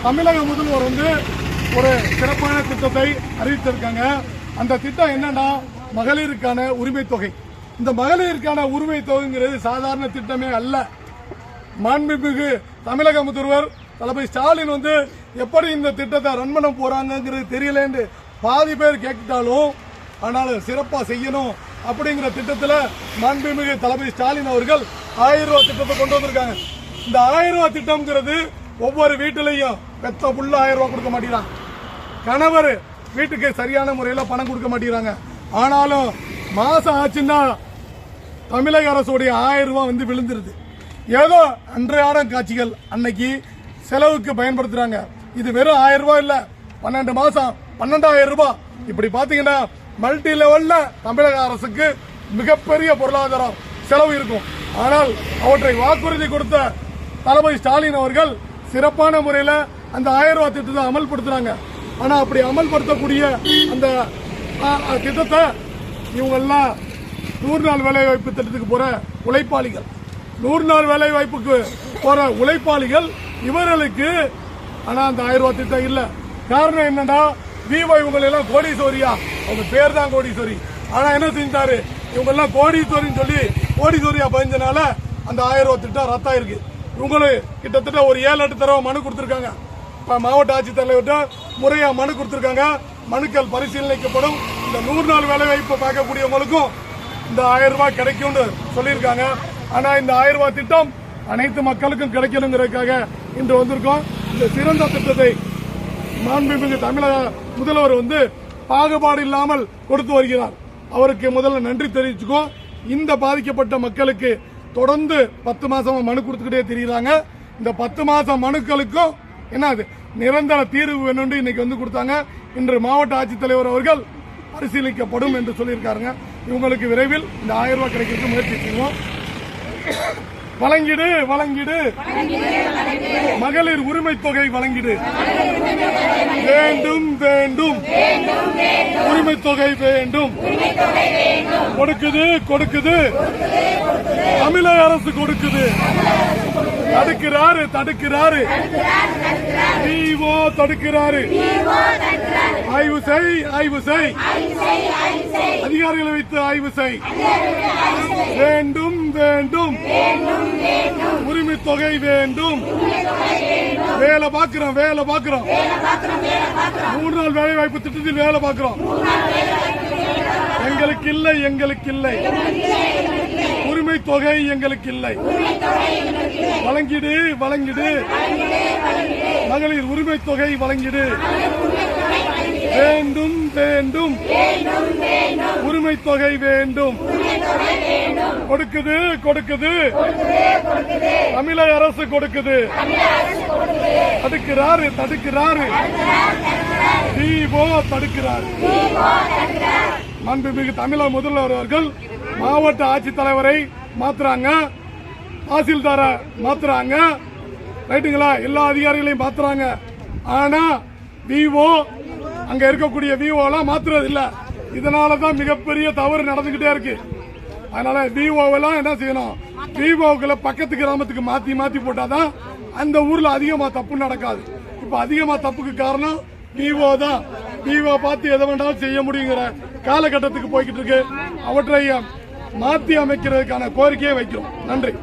தமிழக முதல்வர் ஒரு சிறப்பான திட்டத்தை அறிவித்திருக்காங்க. அந்த திட்டம் என்னன்னா மகளிருக்கான உரிமை தொகை. இந்த மகளிருக்கான உரிமை தொகைங்கிறது சாதாரண திட்டமே அல்ல. மாண்புமிகு தமிழக முதல்வர் தளபதி ஸ்டாலின் எப்படி இந்த திட்டத்தை ரன் பண்ண போறாங்கிறது தெரியலன்னு பாதி பேர் கேட்டாலும், ஆனாலும் சிறப்பா செய்யணும் அப்படிங்கிற திட்டத்தில் மாண்புமிகு தளபதி ஸ்டாலின் அவர்கள் 1000 ரூபாய் திட்டத்தை கொண்டு வந்திருக்காங்க. இந்த 1000 ரூபாய் திட்டம்ங்கிறது ஒவ்வொரு வீட்டிலையும் பெத்த புள்ள 1000 ரூபாய் கொடுக்க மாட்டேங்கிறாங்க. கணவர் வீட்டுக்கு சரியான முறையில் பணம் கொடுக்க மாட்டேங்கிறாங்க. ஆனாலும் மாசம் ஆச்சுன்னா தமிழக அரசுடைய 1000 ரூபாய் விழுந்துருது. ஏதோ அன்றாட காட்சிகள் அன்னைக்கு செலவுக்கு பயன்படுத்துறாங்க. இது வெறும் 1000 ரூபாய் இல்ல, 12 மாசம் 12,000 ரூபாய். இப்படி பாத்தீங்கன்னா மல்டி லெவல்ல தமிழக அரசுக்கு மிகப்பெரிய பொருளாதார செலவு இருக்கும். ஆனால் அவற்றை வாக்குறுதி கொடுத்த தளபதி ஸ்டாலின் அவர்கள் சிறப்பான முறையில் அந்த 1000 ரூபாய் திட்டத்தை அமல்படுத்துறாங்க. ஆனா அப்படி அமல்படுத்தக்கூடிய அந்த திட்டத்தை இவங்கெல்லாம் 100 நாள் வேலை வாய்ப்பு திட்டத்துக்கு போற உழைப்பாளிகள், 100 நாள் வேலை வாய்ப்புக்கு போற உழைப்பாளிகள் இவர்களுக்கு ஆனா அந்த 1000 ரூபாய் திட்டம் இல்ல. காரணம் என்னன்னா விவோ இவங்க எல்லாம் கோடீஸ்வரியா, அவங்க பேர் தான் கோடீஸ்வரி. ஆனா என்ன செஞ்சாரு, இவங்க எல்லாம் கோடீஸ்வரின்னு சொல்லி கோடீஸ்வரியா பதிஞ்சனால அந்த 1000 ரூபாய் திட்டம் ரத்தாயிருக்கு. இவங்களுக்கு கிட்டத்தட்ட ஒரு 7-8 தடவை மனு கொடுத்திருக்காங்க. மாவட்ட ஆட்சித்தலைவர்கிட்ட முறையா மனு கொடுத்திருக்காங்க. மனுக்கள் பரிசீலனைக்கப்படும். இந்த 100 நாள் வேலை வாய்ப்பை பார்க்கக்கூடியவங்களுக்கும் இந்த 1000 ரூபாய் கிடைக்கும்னு சொல்லியிருக்காங்க. ஆனா இந்த 1000 ரூபாய் திட்டம் அனைத்து மக்களுக்கும் கிடைக்கணுங்கிறதுக்காக இன்று வந்திருக்கோம். இந்த சிறந்த திட்டத்தை மாண்புமிகு தமிழக முதல்வர் பாகுபாடு இல்லாமல் கொடுத்து வருகிறார். அவருக்கு முதல்ல நன்றி தெரிவிச்சுக்கோ. இந்த பாதிக்கப்பட்ட மக்களுக்கு தொடர்ந்து 10 மாசமா மனு கொடுத்துக்கிட்டே தெரியுறாங்க. இந்த 10 மாசம் மனுக்களுக்கும் என்னது நிரந்தர தீர்வு வேணும் இன்னைக்கு கொடுத்தாங்க. இன்று மாவட்ட ஆட்சித்தலைவர் அவர்கள் பரிசீலிக்கப்படும் என்று சொல்லியிருக்காங்க. இவங்களுக்கு விரைவில் இந்த 1000 ரூபாய் கிடைக்கிறதுக்கு முயற்சி செய்வோம். வழங்கிடு வழங்கிடு, மகளிர் உரிமை தொகை வழங்கிடு, வேண்டும் வேண்டும், உரிமை தொகை வேண்டும், கொடுக்குது கொடுக்குது, தமிழக அரசு கொடுக்குது, தடுக்கிறாரு தடுக்கிறாரு, விவோ தடுக்கிறாரு, ஆய்வு செய் ஆய்வு செய், அதிகாரிகளை வைத்து ஆய்வு செய், வேண்டும் வேண்டும், உரிமை தொகை வேண்டும், வேலை பார்க்கிறோம் வேலை பார்க்கிறோம், 3 நாள் வேலை வாய்ப்பு திட்டத்தில் வேலை பார்க்கிறோம். எங்களுக்கு இல்லை எங்களுக்கு இல்லை, உரிமை தொகை எங்களுக்கு இல்லை, வழங்கிடு வழங்கிடு, மகளிர் உரிமை தொகை வழங்கிடு, வேண்டும் வேண்டும், உரிமை தொகை வேண்டும், கொடுக்குது கொடுக்குது, தமிழக அரசு கொடுக்குது, தடுக்கிறாரு தடுக்கிறாரு, விவோ தடுக்கிறாரு. மாண்புமிகு தமிழக முதல்வர் அவர்கள் மாவட்ட ஆட்சித்தலைவரை மாத்துறாங்க, தாசில்தார மாத்துறாங்க, ரைட்டுங்களா, எல்லா அதிகாரிகளையும் மாத்துறாங்க. ஆனா விவோ அங்க இருக்கக்கூடிய விவோ எல்லாம் மாத்துறது இல்ல. இதனாலதான் மிகப்பெரிய தவறு நடந்துகிட்டே இருக்கு. அதனால விவோவெல்லாம் என்ன செய்யணும், விவோக்களை பக்கத்து கிராமத்துக்கு மாத்தி மாத்தி போட்டாதான் அந்த ஊர்ல அதிகமா தப்பு நடக்காது. இப்ப அதிகமா தப்புக்கு காரணம் விவோ தான். விவோ பார்த்து எதை வேண்டாலும் செய்ய முடியுங்கிற காலகட்டத்துக்கு போய்கிட்டு இருக்கு. அவற்றை மாற்றி அமைக்கிறதுக்கான கோரிக்கையை வைக்கிறோம். நன்றி.